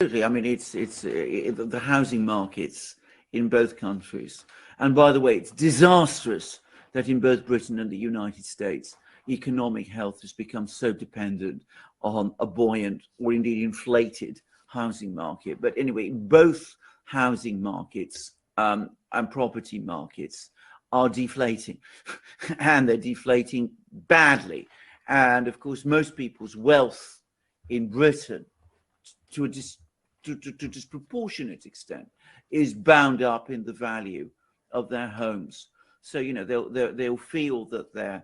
Absolutely. I mean, it's the housing markets in both countries. And by the way, it's disastrous that in both Britain and the United States, economic health has become so dependent on a buoyant or indeed inflated housing market. But anyway, both housing markets and property markets are deflating, and they're deflating badly. And of course, most people's wealth in Britain, to a disproportionate extent, is bound up in the value of their homes. So they'll feel that they're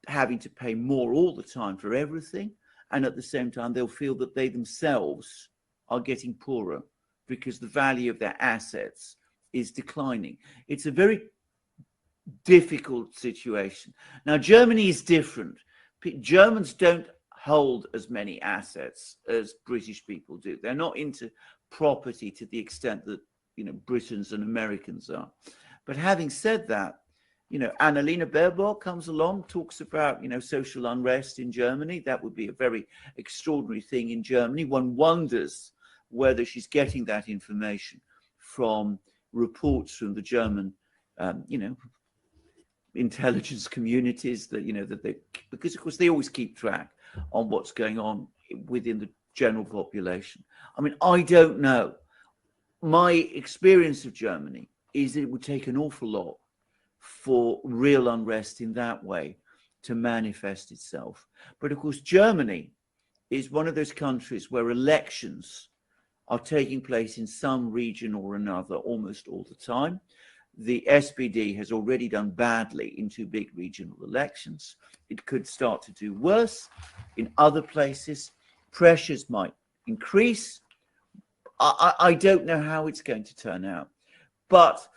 having to pay more all the time for everything, and at the same time they'll feel that they themselves are getting poorer because the value of their assets is declining. It's a very difficult situation. Now, Germany is different. Germans don't hold as many assets as British people do. They're not into property to the extent that Britons and Americans are. But having said that, Annalena Baerbock comes along, talks about social unrest in Germany. That would be a very extraordinary thing in Germany. One wonders whether she's getting that information from reports from the German intelligence communities because of course they always keep track on what's going on within the general population. I mean, I don't know. My experience of Germany is that it would take an awful lot for real unrest in that way to manifest itself. But of course, Germany is one of those countries where elections are taking place in some region or another almost all the time. The SPD has already done badly in two big regional elections. It could start to do worse in other places. Pressures might increase. I don't know how it's going to turn out. But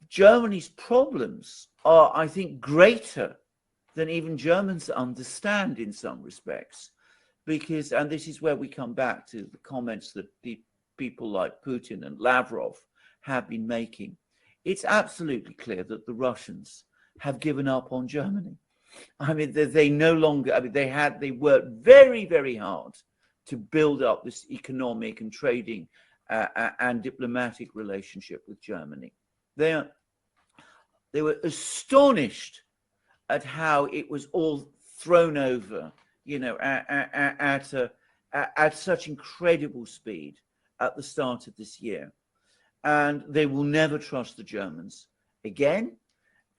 Germany's problems are, I think, greater than even Germans understand in some respects. Because, and this is where we come back to the comments that people like Putin and Lavrov have been making. It's absolutely clear that the Russians have given up on Germany. I mean, they no longer, I mean, they worked very, very hard to build up this economic and trading and diplomatic relationship with Germany. They were astonished at how it was all thrown over, at such incredible speed at the start of this year. And they will never trust the Germans again.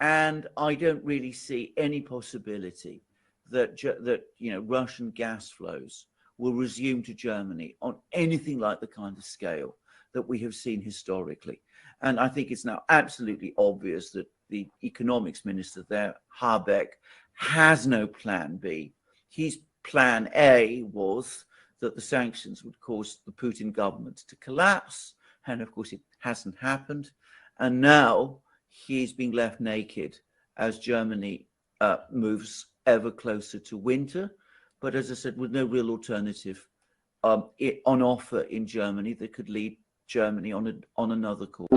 And I don't really see any possibility that Russian gas flows will resume to Germany on anything like the kind of scale that we have seen historically. And I think it's now absolutely obvious that the economics minister there, Habeck, has no plan B. His plan A was that the sanctions would cause the Putin government to collapse. And of course, it hasn't happened. And now he's being left naked as Germany moves ever closer to winter. But as I said, with no real alternative on offer in Germany that could lead Germany on another course.